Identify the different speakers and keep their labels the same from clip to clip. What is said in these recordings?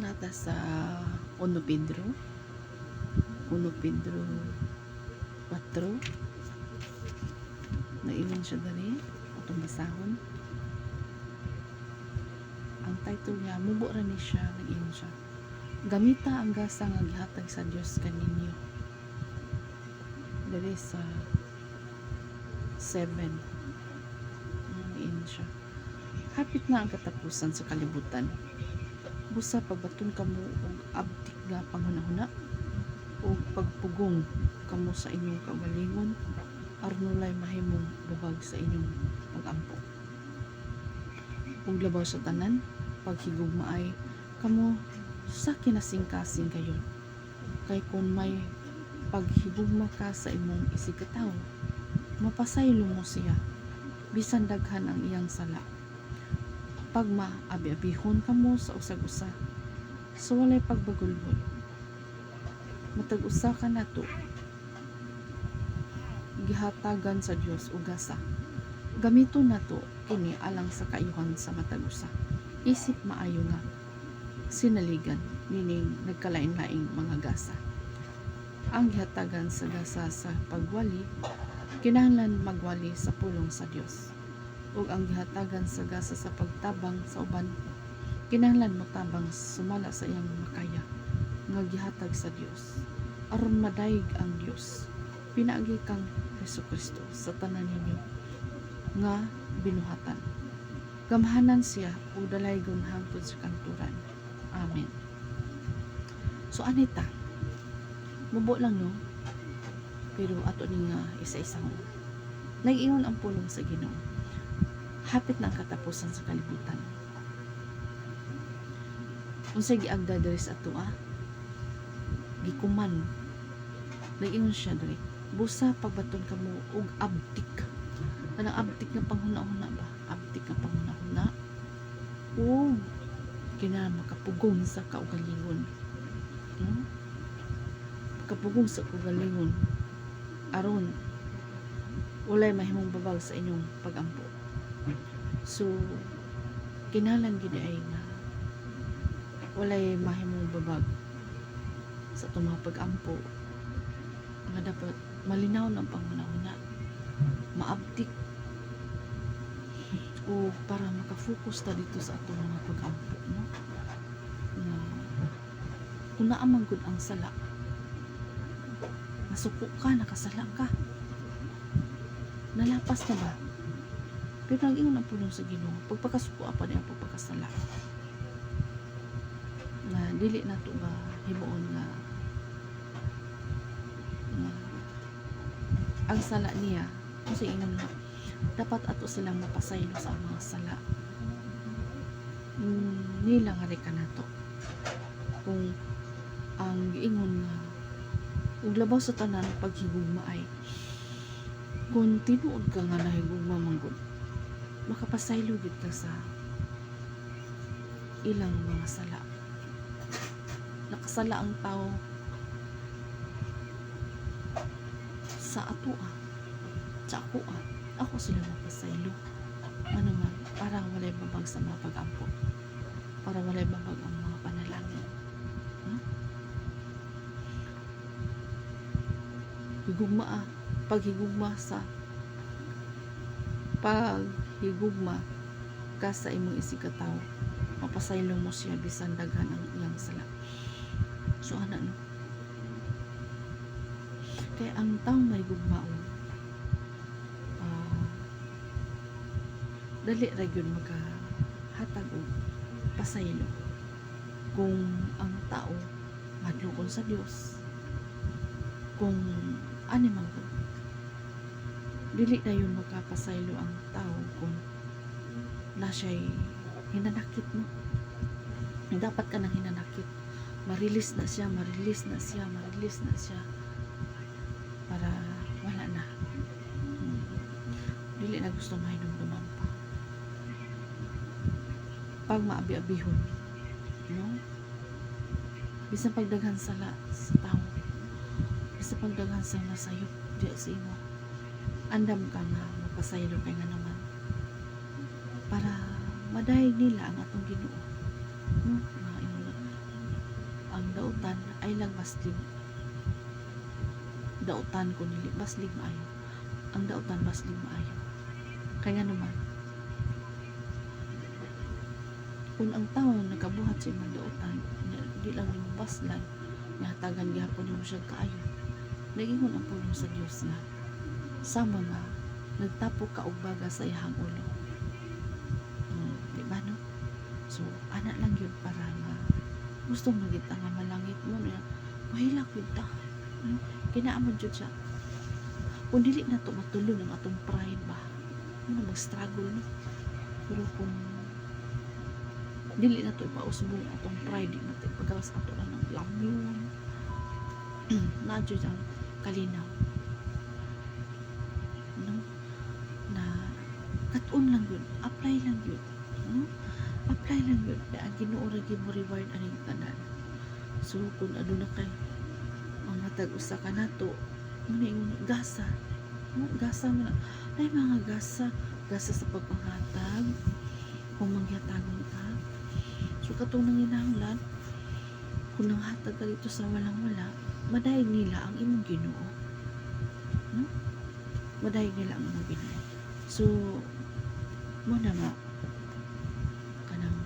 Speaker 1: nata sa 1 Pedro 4 naiwan siya dali atong basahon. Ang title niya mubo ra ni siya, nag-ingon siya, gamita ang gasa nga gihatag sa Dios kaninyo. Dali sa 7 nag-ingon siya, hapit na ang katapusan sa kalibutan, busa pagbaton kamo og abtik nga panghunahuna o pagpugong kamo sa inyong kaugalingon aron walay mahimong babag sa inyong pag-ampo. Ug labaw sa tanan, paghigugmaay kamo sa kinasingkasing kayo. Kay kung may paghigugma ka sa imong isigataw, mapasaylo mo siya, bisan daghan ang iyang sala. Pag maabi-abihon kamo sa usag-usa, so walay pagbagulbol. Matag usa ka nato gihatagan sa Dios og gasa. Gamiton nato kini alang sa kaayuhan sa matag usa. Isip maayo nga sinaligan nining nagkalain-laing mga gasa. Ang gihatagan sa gasa sa pagwali kinahanglan magwali sa pulong sa Dios. Ug ang gihatagan sa gasa sa pagtabang sa uban kinahanglan motabang sumala sa iyang makaya nga gihatag sa Dios aron madayeg ang Dios pinaagi kang Jesucristo sa tanan ninyo nga binuhatan. Gamhanan siya ug dalaygon hangtod sa kanturan. Amen. So anita, mubo lang no, pero ato ni nga isa-isang nag-ingon ang pulong sa Ginoo. Hapit na ang katapusan sa kalibutan. Unsay giagda diri sa ato gikuman. Nag-ingon siya diri, busa pagbaton kamo og abdik. Kanang abdik nga panghuna-huna ba? Abdik nga panghuna-huna. O kinahanglan makapugong sa kaugalingon. Makapugong sa kaugalingon aron walay mahimong babag sa inyong pag-ampo. So kinahanglan gid ay nga walay mahimong babag sa itong mga pag-ampo nga dapat malinaw ng panghuna-huna, maabdik o para makafocus ta dito sa atong mga pag-ampo, no? Na kung naamang gud ang sala, nasuko ka, nakasala ka, nalapas na ba? Pero nag-ingon ang pulong sa Ginoo, pagpakasuko pa din ang pagpakasala na dili na to ba himuon nga ang sala niya kasi ingon nga dapat ato silang mapasaylo sa mga sala. Nila nga reka nato kung ang giingon nga ug labaw sa tanan paghigugma ay kung tinuod ka nga nahigugma manggod, makapasaylo gid ka sa ilang mga sala. Nakasala ang tao sa ato sa ako sila mapasaylo ano man, para walay babag sa mga pag-ampo, para walay babag ang mga panalangin. Higugma paghigugma ka sa imong isigataw, mapasaylo mo siya bisan daghan ang iyang sala. So ana no, kaya ang taong may gugmaon dali ra gyud makahatag og pasaylo kung ang tao madlukon sa Dios, kung ani man gud dili na yun makapasaylo ang tao kung na siya'y hinanakit, no? Dapat ka nang hinanakit, marilis na siya para wala na. Dili na gusto mahinumduman pa. Pag maabi-abihon, no? Bisan pagdaghan sala sa tao, bisan pagdaghan sa masayop di sa imo, andam ka na mapasaylo kay nga naman para madayeg nila ang atong Ginoo, no? ang dautan ay lang baslig. Dautan ko nili baslig maayo. Ang dautan baslig maayo. Kaya naman kung ang tao nakabuhat sa imong dautan, di lang nimo baslan, nahatagan gyapon nimo siya kaayo. Nagingon ang pulong sa Dios nga sama nga nagtapok ka og baga sa iyang ulo. Di ba no? So ana lang yun para nga gusto mo kita nga malangit mo na mahilak yun ta. Kinaamon jud siya. Kung dili na to matulon ang atong pride ba, ano mag-struggle no? Pero kung dili na to ipausbong atong pride, di na to ipagawas ato na ng lamyon na jud ang kalinaw no? Na kat-on lang yun, apply lang yun no? Apply lang yun kaya ang Ginoo ra gyud mo reward aning tanan. So kung aduna kay ang matag usa ka nato muna yung gasa no? Gasa mo na ay mga gasa sa pagpanghatag kung mangyatagon ka. So katong nanginahanglan kung nanghatag ka dito sa walang wala, madayeg nila ang imong Ginoo no? Madayeg nila ang imong Ginoo. So mo na nga kanang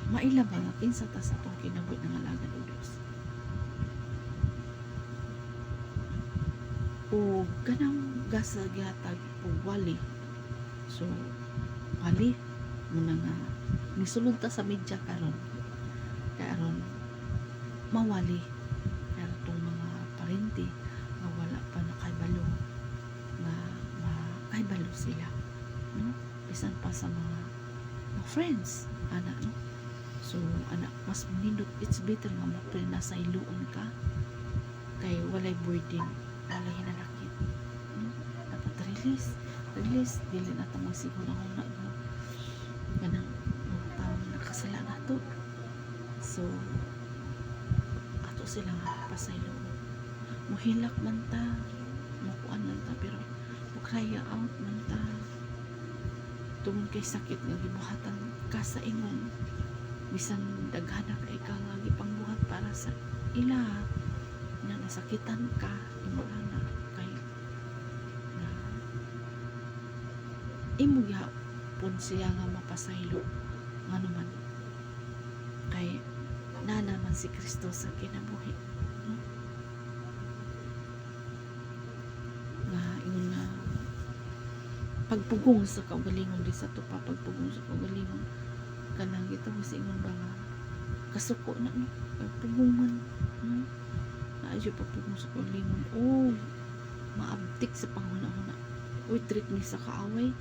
Speaker 1: mailaba nga kinsa ta sa atong kinabuhi ng alagad o Dios. O ganang gasa gihatag o wali. So wali muna nga nisulod ta sa media karon mawali kaya itong mga parente nga wala pa nakaibalo nga makaibalo sila no? Bisan pa sa mga friends ana no? So ana mas nindot, it's better nga ma-friend na sa iluon ka kay walay burden, walay hinanakit no? Dapat release dili na ta magsigon ako na ganang mga tao nakasala na to. So ato sila nga pasaylo muhilak man ta mukuan man ta pero mukraya out man ta tungod kay sakit nga gibuhatan ka sa ingon bisan daghana kay ka nga gipangbuhat para sa ila na nasakitan ka imo na kay na imo gyapon siya nga mapasaylo nga naman kay na naman si Kristo sa kinabuhi no? Nga ingon na pagpugong sa kaugalingon di sa tupa pagpugong sa kaugalingon kanang ito kasi ingon ba nga kasuko na no? Pagpugong man no? Naadyo pagpugong sa kaugalingon maabtik sa panghuna-huna treat ni sa kaaway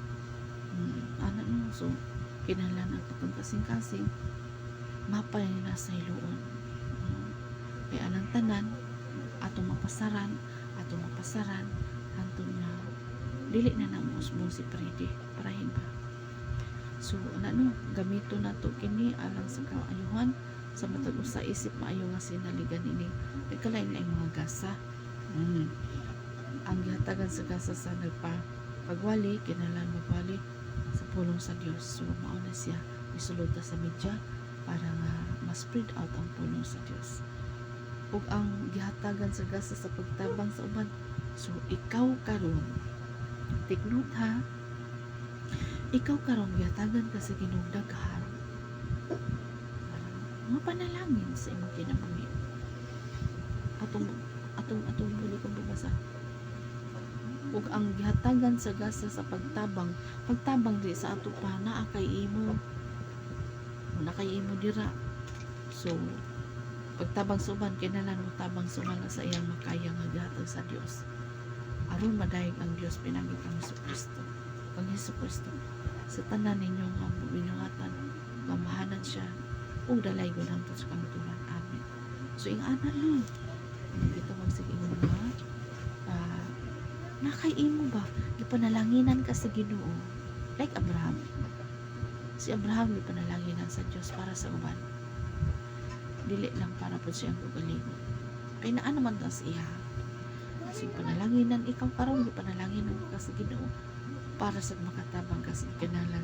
Speaker 1: ana no? So kinahanglan ang katong kasing-kasing mapay na sa iluon kaya anang tanan atong mapasaran hantod na dili na namo usbong si Prede parahin ba. So ano gamito na to kini alang sa kaayuhan sa matag usa isip maayo nga sinaligan ini kay kalain na mga gasa ang gihatagan sa gasa sa pagwali kinahanglan magwali sa pulong sa Dios. So mao na siya isulod ta sa media para nga ma-spread out ang pulong sa Dios ug ang gihatagan sa gasa sa pagtabang sa uban. So ikaw karon take note ha, ikaw karon gihatagan ka sa Ginoong daghan mga panalangin sa imong kinabuhi atong buli kong bubasa ug ang gihatagan sa gasa sa pagtabang di sa ato pa naa kay imo dira. So pagtabang suban kinahanglan mo tabang suman sa iyang makaya nga gihatag sa Dios aron madayeg ang Dios pinagi kang Hesus Kristo sa tanan ninyo nga binuhatan gamahanan siya ug dalaygon hangtod sa kangturan. Amen. So ing ana no dito magsige mo nga nakaimo ba gipanalanginan ka sa Ginoo like Abraham. Si Abraham gipanalanginan sa Dios para sa uban dili lang para po siyang kagalingon kay naa naman ta sa iya kasi panalanginan ikaw karon gipanalanginan ka sa Ginoo para sa makatabang ka sa kinalan